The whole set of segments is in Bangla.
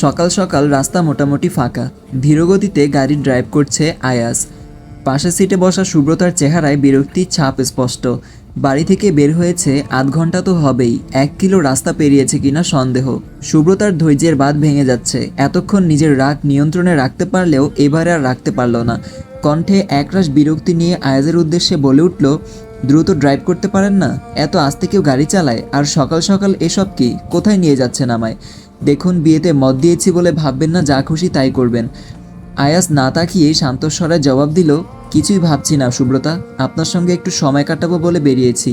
সকাল সকাল রাস্তা মোটামুটি ফাঁকা। ধীরগতিতে গাড়ি ড্রাইভ করছে আয়াস। পাশের সিটে বসা সুব্রতার চেহারায় বিরক্তির ছাপ স্পষ্ট। বাড়ি থেকে বের হয়েছে আধ ঘন্টা তো হবেই, 1 কিলো রাস্তা পেরিয়েছে কিনা সন্দেহ। সুব্রতার ধৈর্যের বাঁধ ভেঙে যাচ্ছে। এতক্ষণ নিজের রাগ নিয়ন্ত্রণে রাখতে পারলেও এবারে আর রাখতে পারল না। কণ্ঠে একরাশ বিরক্তি নিয়ে আয়াজের উদ্দেশ্যে বলে উঠল, দ্রুত ড্রাইভ করতে পারেন না? এত আস্তে কেউ গাড়ি চালায়? আর সকাল সকাল এসব কি? কোথায় নিয়ে যাচ্ছেন আমায়? দেখুন, বিয়েতে মত দিয়েছি বলে ভাববেন না যা খুশি তাই করবেন। আয়াস না তাকিয়ে শান্তস্বরে জবাব দিল, কিছুই ভাবছি না সুব্রতা, আপনার সঙ্গে একটু সময় কাটাবো বলে বেরিয়েছি।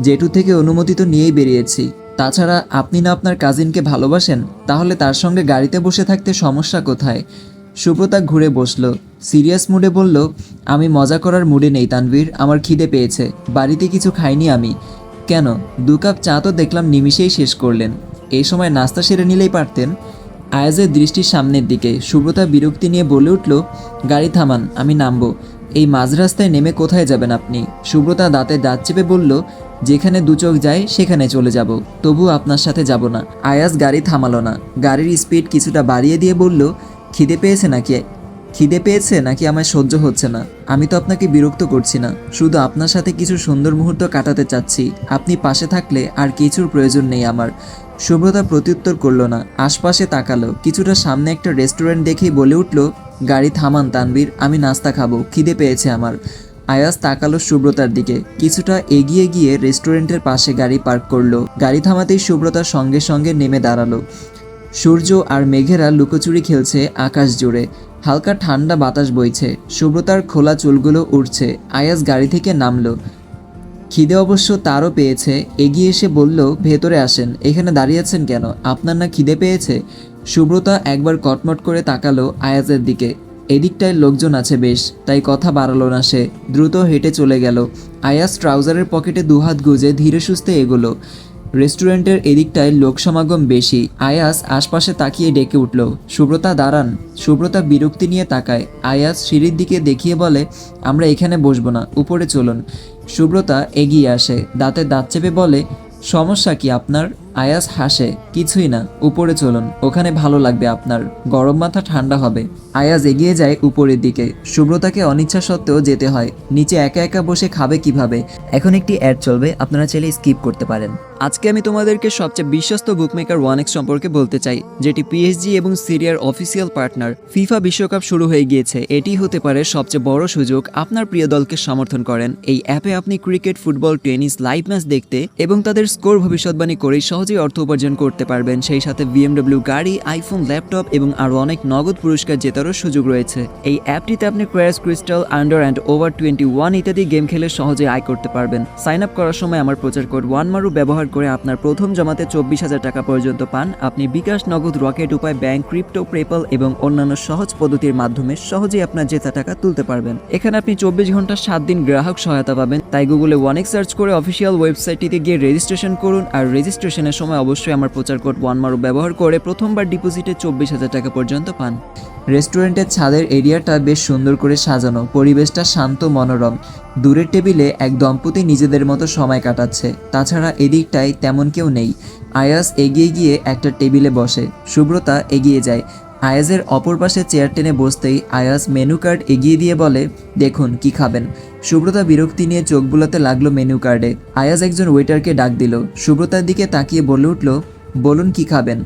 জেঠু থেকে অনুমতি তো নিয়েই বেরিয়েছি। তাছাড়া আপনি না আপনার কাজিনকে ভালোবাসেন? তাহলে তার সঙ্গে গাড়িতে বসে থাকতে সমস্যা কোথায়? সুব্রতা ঘুরে বসল, সিরিয়াস মুডে বলল, আমি মজা করার মুডে নেই তানভীর, আমার খিদে পেয়েছে। বাড়িতে কিছু খাইনি আমি। কেন? 2 কাপ চা তো দেখলাম নিমিষেই শেষ করলেন। এই সময় নাস্তা সেরে নিলেই পারতেন। আয়াজের দৃষ্টির সামনের দিকে। সুব্রতা বিরক্তি নিয়ে বলে উঠল, গাড়ি থামান, আমি নামবো। এই মাঝ রাস্তায় নেমে কোথায় যাবেন আপনি? সুব্রতা দাঁতে দাঁত চেপে বলল, যেখানে 2 চোখ যায় সেখানে চলে যাব, তবু আপনার সাথে যাব না। আয়াজ গাড়ি থামালো না, গাড়ির স্পিড কিছুটা বাড়িয়ে দিয়ে বলল, খিদে পেয়েছে নাকি? খিদে পেয়েছে নাকি আমায় সহ্য হচ্ছে না? আমি তো আপনাকে বিরক্ত করছি না, শুধু আপনার সাথে কিছু সুন্দর মুহূর্ত কাটাতে চাচ্ছি। আপনি পাশে থাকলে আর কিছুর প্রয়োজন নেই আমার। সুব্রতা প্রত্যুত্তর করল না, আশপাশে তাকালো। কিছুটা সামনে একটা রেস্টুরেন্ট দেখেই বলে উঠল, গাড়ি থামান তানভীর, আমি নাস্তা খাবো, খিদে পেয়েছে আমার। আয়াস তাকালো সুব্রতার দিকে। কিছুটা এগিয়ে গিয়ে রেস্টুরেন্টের পাশে গাড়ি পার্ক করলো। গাড়ি থামাতেই সুব্রতার সঙ্গে সঙ্গে নেমে দাঁড়ালো। সূর্য আর মেঘেরা লুকোচুরি খেলছে আকাশ জুড়ে। হালকা ঠান্ডা বাতাস বইছে। সুব্রতার খোলা চুলগুলো উড়ছে। আয়াস গাড়ি থেকে নামলো। খিদে অবশ্য তারও পেয়েছে। এগিয়ে এসে বলল, ভেতরে আসেন, এখানে দাঁড়িয়ে আছেন কেন? আপনার না খিদে পেয়েছে? সুব্রতা একবার কটমট করে তাকালো আয়াজের দিকে। এদিকটায় লোকজন আছে বেশ, তাই কথা বাড়ালো না সে। দ্রুত হেঁটে চলে গেল। আয়াজ ট্রাউজারের পকেটে 2 হাত গুজে ধীরে সুস্থে এগোলো। রেস্টুরেন্টের এদিকটায় লোক সমাগম বেশি। আয়াস আশপাশে তাকিয়ে ডেকে উঠল, সুব্রতা দাঁড়ান। সুব্রতা বিরক্তি নিয়ে তাকায়। আয়াস সিঁড়ির দিকে দেখিয়ে বলে, আমরা এখানে বসবো না, উপরে চলুন। সুব্রতা এগিয়ে আসে, দাঁতে দাঁত চেপে বলে, সমস্যা কি আপনার? আয়াস হাসে, কিছুই না, উপরে চলুন, ওখানে ভালো লাগবে আপনার, গরম মাথা ঠান্ডা হবে। আয়াস এগিয়ে যায় উপরের দিকে। সুব্রতাকে অনিচ্ছা সত্ত্বেও যেতে হয়। নিচে একা একা বসে খাবে কিভাবে? এখন একটি অ্যাড চলবে, আপনারা চাইলে স্কিপ করতে পারেন। আজকে আমি তোমাদেরকে সবচেয়ে বিশ্বস্ত বুকমেকার 1x সম্পর্কে বলতে চাই, যেটি পিএসজি এবং সিরিয়ার অফিসিয়াল পার্টনার। ফিফা বিশ্বকাপ শুরু হয়ে গিয়েছে, এটি হতে পারে সবচেয়ে বড় সুযোগ আপনার প্রিয় দলকে সমর্থন করেন। এই অ্যাপে আপনি cricket, football, tennis live match দেখতে এবং তাদের স্কোর ভবিষ্যৎবাণী করে সহজেই অর্থ উপার্জন করতে পারবেন। সেই সাথে বিএমডব্লিউ গাড়ি, আইফোন, ল্যাপটপ এবং আরও অনেক নগদ পুরস্কার জেতারও সুযোগ রয়েছে। এই অ্যাপটিতে আপনি crash, crystal, under and over 21 ইত্যাদি গেম খেলে সহজে আয় করতে পারবেন। সাইন আপ করার সময় আমার প্রচার কোড ওয়ানমারু ব্যবহার করে আপনার প্রথম জমাতে 24,000 টাকা পর্যন্ত পান। আপনি বিকাশ, নগদ, রকেট উপায়, ব্যাংক, ক্রিপ্টো, পেপ্যাল এবং অন্যান্য সহজ পদ্ধতির মাধ্যমে সহজেই আপনার জেতা টাকা তুলতে পারবেন। এখানে আপনি 24 ঘন্টা 7 দিন গ্রাহক সহায়তা পাবেন। তাই গুগলে 1x সার্চ করে অফিসিয়াল ওয়েবসাইটটিতে গিয়ে রেজিস্ট্রেশন করুন। আর রেজিস্ট্রেশনের সময় অবশ্যই আমার প্রচার কোড ওয়ানমারু ব্যবহার করে প্রথমবার ডিপোজিটে 24,000 টাকা পর্যন্ত পান। রেস্টুরেন্টের ছাদের এরিয়াটা বেশ সুন্দর করে সাজানো, পরিবেশটা শান্ত মনোরম। দূরের টেবিলে এক দম্পতি নিজেদের মতো সময় কাটাচ্ছে। তাছাড়া এদিকটায় তেমন কেউ নেই। আয়াস এগিয়ে গিয়ে একটা টেবিলে বসে। সুব্রতা এগিয়ে যায়। আয়াজের অপর পাশে চেয়ার টেনে বসতেই আয়াস মেনু কার্ড এগিয়ে দিয়ে বলে, দেখুন কি খাবেন। সুব্রতা বিরক্তি নিয়ে চোখ বুলাতে লাগলো মেনু কার্ডে। আয়াজ একজন ওয়েটারকে ডাক দিল। সুব্রতার দিকে তাকিয়ে বলে উঠল, বলুন কি খাবেন?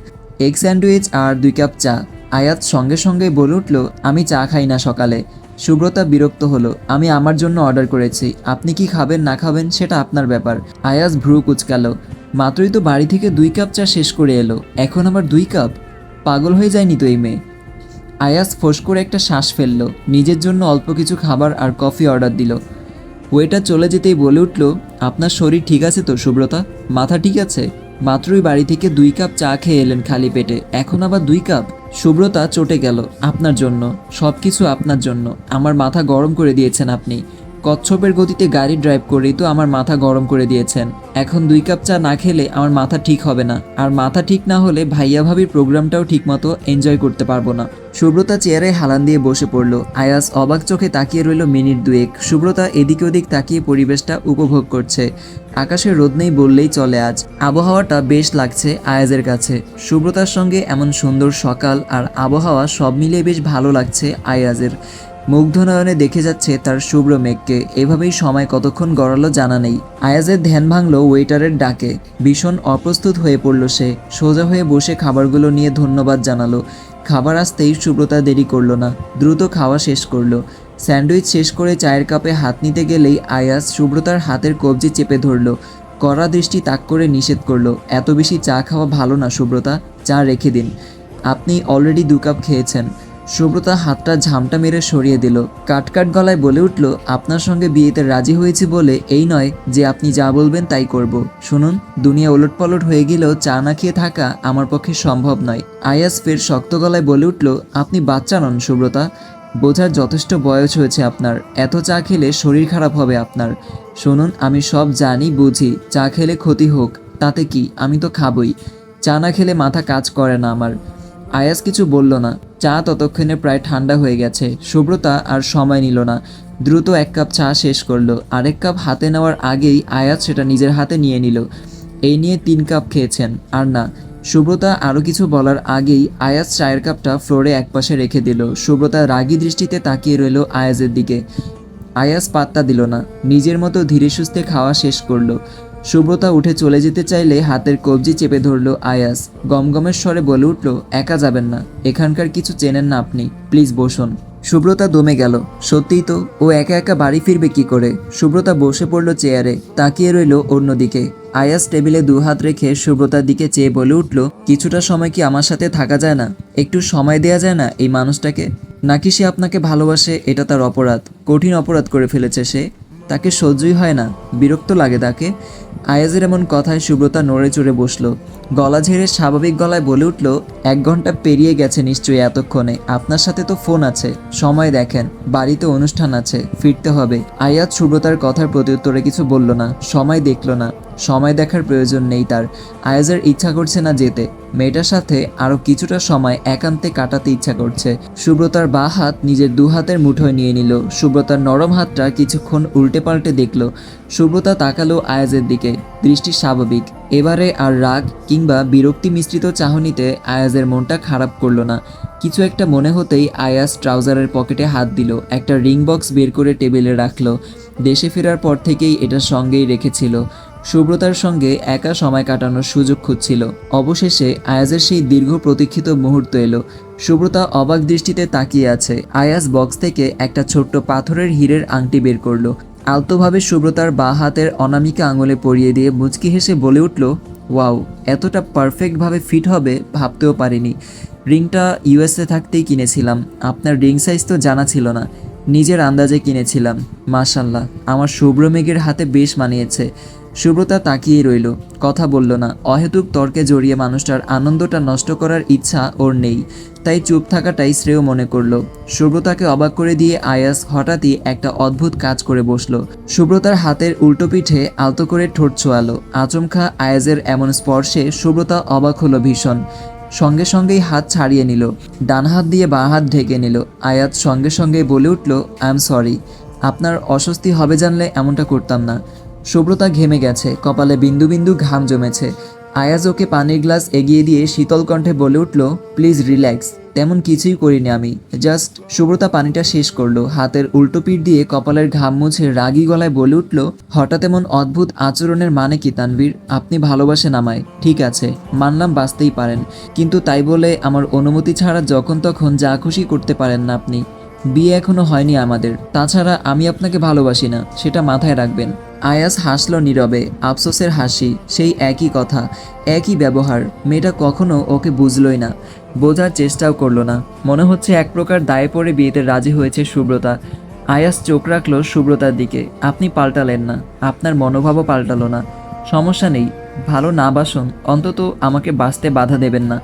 এগ স্যান্ডউইচ আর 2 কাপ চা। আয়াজ সঙ্গে সঙ্গে বলে উঠল, আমি চা খাই না সকালে। সুব্রতা বিরক্ত হলো, আমি আমার জন্য অর্ডার করেছি, আপনি কি খাবেন না খাবেন সেটা আপনার ব্যাপার। আয়াজ ভ্রু কুচকালো, মাত্রই তো বাড়ি থেকে 2 কাপ চা শেষ করে এলো, এখন আবার 2 কাপ? পাগল হয়ে যায়নি তো এই মেয়ে? আয়াজ ফোঁস করে একটা শ্বাস ফেললো। নিজের জন্য অল্প কিছু খাবার আর কফি অর্ডার দিল। ওয়েটার চলে যেতেই বলে উঠল, আপনার শরীর ঠিক আছে তো সুব্রতা? মাথা ঠিক আছে? মাত্রই বাড়ি থেকে 2 কাপ চা খেয়ে এলেন খালি পেটে, এখন আবার 2 কাপ? সুব্রতা চটে গেল, আপনার জন্য, সব কিছু আপনার জন্য, আমার মাথা গরম করে দিয়েছেন আপনি। কচ্ছপের গতিতে গাড়ি ড্রাইভ করেই তো আমার মাথা গরম করে দিয়েছেন। এখন 2 কাপ চা না খেলে আমার মাথা ঠিক হবে না, আর মাথা ঠিক না হলে ভাইয়া ভাবির প্রোগ্রামটাও ঠিকমতো এনজয় করতে পারবো না। সুব্রতা চেয়ারে হালান দিয়ে বসে পড়ল। আয়াস অবাক চোখে তাকিয়ে রইল মিনিট 2। সুব্রতা এদিক ওদিক তাকিয়ে পরিবেশটা উপভোগ করছে। আকাশে রোদ নেই বললেই চলে, আজ আবহাওয়াটা বেশ লাগছে আয়াজের কাছে। সুব্রতার সঙ্গে এমন সুন্দর সকাল আর আবহাওয়া সব মিলিয়ে বেশ ভালো লাগছে আয়াজের। মুগ্ধ নয়নে দেখে যাচ্ছে তার শুভ্র মেঘকে। এভাবেই সময় কতক্ষণ গড়ালো জানা নেই। আয়াজের ধ্যান ভাঙল ওয়েটারের ডাকে। ভীষণ অপ্রস্তুত হয়ে পড়ল সে। সোজা হয়ে বসে খাবারগুলো নিয়ে ধন্যবাদ জানালো। খাবার আসতেই সুব্রতা দেরি করলো না, দ্রুত খাওয়া শেষ করলো। স্যান্ডউইচ শেষ করে চায়ের কাপে হাত নিতে গেলেই আয়াজ সুব্রতার হাতের কবজি চেপে ধরল। কড়া দৃষ্টি তাক করে নিষেধ করলো, এত বেশি চা খাওয়া ভালো না সুব্রতা, চা রেখে দিন। আপনি অলরেডি 2 কাপ খেয়েছেন। সুব্রতা হাতটা ঝামটা মেরে সরিয়ে দিল। কাটকাট গলায় বলে উঠল, আপনার সঙ্গে বিয়েতে রাজি হয়েছি বলে এই নয় যে আপনি যা বলবেন তাই করব। শুনুন, দুনিয়া ওলটপালট হয়ে গেলেও চা না খেয়ে থাকা আমার পক্ষে সম্ভব নয়। আয়াস ফের শক্ত গলায় বলে উঠল, আপনি বাচ্চা নন সুব্রতা, বোঝার যথেষ্ট বয়স হয়েছে আপনার। এত চা খেলে শরীর খারাপ হবে আপনার। শুনুন, আমি সব জানি বুঝি, চা খেলে ক্ষতি হোক তাতে কি, আমি তো খাবই। চা না খেলে মাথা কাজ করে না আমার। আয়াস কিছু বলল না। চা ততক্ষণে প্রায় ঠান্ডা হয়ে গেছে। সুব্রতা আর সময় নিল না, দ্রুত 1 কাপ চা শেষ করলো। আরেক কাপ হাতে নেওয়ার আগেই আয়াস সেটা নিজের হাতে নিয়ে নিল। এই নিয়ে 3 কাপ খেয়েছেন। আর না, সুব্রতা আরও কিছু বলার আগেই আয়াস চায়ের কাপটা ফ্লোরে একপাশে রেখে দিল। সুব্রতা রাগী দৃষ্টিতে তাকিয়ে রইল আয়াজের দিকে। আয়াস পাত্তা দিল না, নিজের মতো ধীরে সুস্থে খাওয়া শেষ করলো। সুব্রতা উঠে চলে যেতে চাইলে হাতের কবজি চেপে ধরল আয়াস। গমগমের স্বরে বলে উঠল, একা যাবেন না, এখানকার কিছু চেনেন না আপনি, প্লিজ বসুন। সুব্রতা দমে গেল। সত্যিই তো, ও একা একা বাড়ি ফিরবে কি করে? সুব্রতা বসে পড়ল চেয়ারে, তাকিয়ে রইল অন্যদিকে। আয়াস টেবিলে 2 হাত রেখে সুব্রতার দিকে চেয়ে বলে উঠল, কিছুটা সময় কি আমার সাথে থাকা যায় না? একটু সময় দেয়া যায় না এই মানুষটাকে? নাকি সে আপনাকে ভালোবাসে এটা তার অপরাধ? কঠিন অপরাধ করে ফেলেছে সে, তাকে সহ্যই হয় না, বিরক্ত লাগে তাকে। আয়াজের এমন কথায় সুব্রতা নড়ে চড়ে বসলো। গলা ঝেড়ে স্বাভাবিক গলায় বলে উঠল, 1 ঘন্টা পেরিয়ে গেছে নিশ্চয়ই এতক্ষণে। আপনার সাথে তো ফোন আছে, সময় দেখেন, বাড়িতে অনুষ্ঠান আছে, ফিরতে হবে। আয়াজ সুব্রতার কথার প্রত্যুত্তরে কিছু বলল না, সময় দেখলো না। সময় দেখার প্রয়োজন নেই তার। আয়াজের ইচ্ছা করছে না যেতে। মেয়েটার সাথে আরও কিছুটা সময় একান্তে কাটাতে ইচ্ছা করছে। সুব্রতার বাঁ হাত নিজের 2 হাতের মুঠোয় নিয়ে নিল। সুব্রতার নরম হাতটা কিছুক্ষণ উল্টে পাল্টে দেখল। সুব্রতা তাকালো আয়াজের দিকে, দৃষ্টি স্বাভাবিক। এবারে আর রাগ কিংবা বিরক্তি মিশ্রিত চাহনিতে আয়াজের মনটা খারাপ করলো না। কিছু একটা মনে হতেই আয়াজ ট্রাউজারের পকেটে হাত দিল, একটা রিং বক্স বের করে টেবিলে রাখলো। দেশে ফেরার পর থেকেই এটা সঙ্গেই রেখেছিল। সুব্রতার সঙ্গে একা সময় কাটানোর সুযোগ খুঁজছিল। অবশেষে আয়াজের সেই দীর্ঘ প্রতীক্ষিত মুহূর্ত এলো। সুব্রতা অবাক দৃষ্টিতে তাকিয়ে আছে। আয়াজ বক্স থেকে একটা ছোট্ট পাথরের হীরের আংটি বের করলো। আলতোভাবে সুব্রতার বাঁ হাতের অনামিকা আঙুলে পরিয়ে দিয়ে মুচকি হেসে বলে উঠল, ওয়াও, এতটা পারফেক্টভাবে ফিট হবে ভাবতেও পারিনি। রিংটা ইউএসএ থাকতেই কিনেছিলাম, আপনার রিং সাইজ তো জানা ছিল না, নিজের আন্দাজে কিনেছিলাম। মাশাল্লাহ, আমার শুভ্র মেঘের হাতে বেশ মানিয়েছে। সুব্রতা তাকিয়ে রইল, কথা বলল না। অহেতুক তর্কে জড়িয়ে মানুষটার আনন্দটা নষ্ট করার ইচ্ছা ওর নেই, তাই চুপ থাকাটাই শ্রেয় মনে করলো। সুব্রতাকে অবাক করে দিয়ে আয়াস হঠাৎই একটা অদ্ভুত কাজ করে বসলো। সুব্রতার হাতের উল্টো পিঠে আলতো করে ঠোঁট ছোঁয়ালো। আচমকা আয়াজের এমন স্পর্শে সুব্রতা অবাক হলো ভীষণ। সঙ্গে সঙ্গেই হাত ছাড়িয়ে নিল, ডান হাত দিয়ে বাঁ হাত ঢেকে নিল। আয়াজ সঙ্গে সঙ্গেই বলে উঠল, আই এম সরি, আপনার অস্বস্তি হবে জানলে এমনটা করতাম না। সুব্রতা ঘেমে গেছে, কপালে বিন্দু বিন্দু ঘাম জমেছে। আয়াজ ওকে পানির গ্লাস এগিয়ে দিয়ে শীতল কণ্ঠে বলে উঠল, প্লিজ রিল্যাক্স, তেমন কিছুই করিনি আমি, জাস্ট। সুব্রতা পানিটা শেষ করলো। হাতের উল্টো পিঠ দিয়ে কপালের ঘাম মুছে রাগী গলায় বলে উঠল, হঠাৎ এমন অদ্ভুত আচরণের মানে কি তানভীর? আপনি ভালোবাসেন আমায়, ঠিক আছে, মানলাম, বাঁচতেই পারেন, কিন্তু তাই বলে আমার অনুমতি ছাড়া যখন তখন যা খুশি করতে পারেন না আপনি। বিয়ে এখনো হয়নি আমাদের, তাছাড়া আমি আপনাকে ভালোবাসি না, সেটা মাথায় রাখবেন। আয়াস হাসল নীরবে, আফসোসের হাসি। সেই একই কথা, একই ব্যবহার। মেয়েটা কখনো ওকে বুঝলই না, বোঝার চেষ্টাও করলো না। মনে হচ্ছে এক প্রকার দায়ে পড়ে বিয়েতে রাজি হয়েছে সুব্রতা। আয়াস চোখ রাখলো সুব্রতার দিকে। আপনি পাল্টালেন না, আপনার মনোভাবও পাল্টালো না। সমস্যা নেই, ভালো না বাসুন, অন্তত আমাকে বাঁচতে বাধা দেবেন না।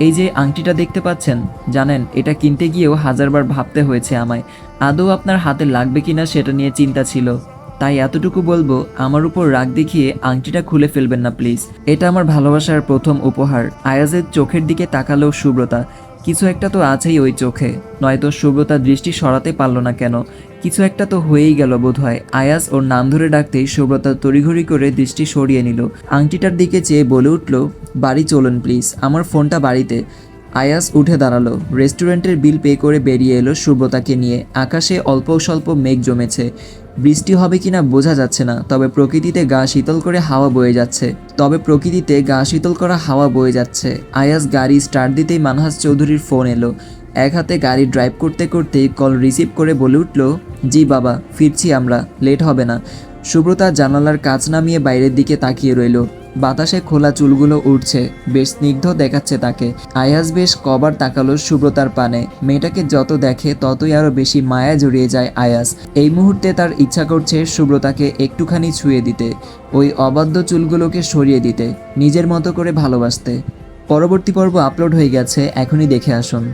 এই যে আংটিটা দেখতে পাচ্ছেন, জানেন এটা কিনতে গিয়েও হাজারবার ভাবতে হয়েছে আমায়। আদৌ আপনার হাতে লাগবে কিনা সেটা নিয়ে চিন্তা ছিল। তাই এতটুকু বলবো, আমার উপর রাগ দেখিয়ে আংটিটা খুলে ফেলবেন না প্লিজ। এটা আমার ভালোবাসার প্রথম উপহার। আয়াজের চোখের দিকে তাকালো সুব্রতা। কিছু একটা তো আছেই ওই চোখে, নয়তো সুব্রতা দৃষ্টি সরাতে পারল না কেন। কিছু একটা তো হয়েই গেল বোধহয়। আয়াজ ওর নাম ধরে ডাকতেই সুব্রতা তড়িঘড়ি করে দৃষ্টি সরিয়ে নিল। আংটিটার দিকে চেয়ে বলে উঠল, বাড়ি চলুন প্লিজ, আমার ফোনটা বাড়িতে। আয়াজ উঠে দাঁড়ালো। রেস্টুরেন্টের বিল পে করে বেরিয়ে এলো সুব্রতাকে নিয়ে। আকাশে অল্প স্বল্প মেঘ জমেছে। বৃষ্টি হবে কিনা বোঝা যাচ্ছে না, তবে প্রকৃতিতে গা শীতল করা হাওয়া বয়ে যাচ্ছে। আয়াজ গাড়ি স্টার্ট দিতেই মানহাস চৌধুরীর ফোন এলো। এক হাতে গাড়ি ড্রাইভ করতে করতেই কল রিসিভ করে বলে উঠল, জি বাবা, ফিরছি আমরা, লেট হবে না। সুব্রতা জানালার কাঁচ নামিয়ে বাইরের দিকে তাকিয়ে রইল। বাতাসে খোলা চুলগুলো উঠছে, বেশ স্নিগ্ধ দেখাচ্ছে তাকে। আয়াজ বেশ কবার তাকালো সুব্রতার পানে। মেয়েটাকে যত দেখে ততই আরো বেশি মায়া জড়িয়ে যায় আয়াজ। এই মুহূর্তে তার ইচ্ছা করছে সুব্রতাকে একটুখানি ছুঁয়ে দিতে, ওই অবাধ্য চুলগুলোকে সরিয়ে দিতে, নিজের মতো করে ভালোবাসতে। পরবর্তী পর্ব আপলোড হয়ে গেছে, এখনই দেখে আসুন।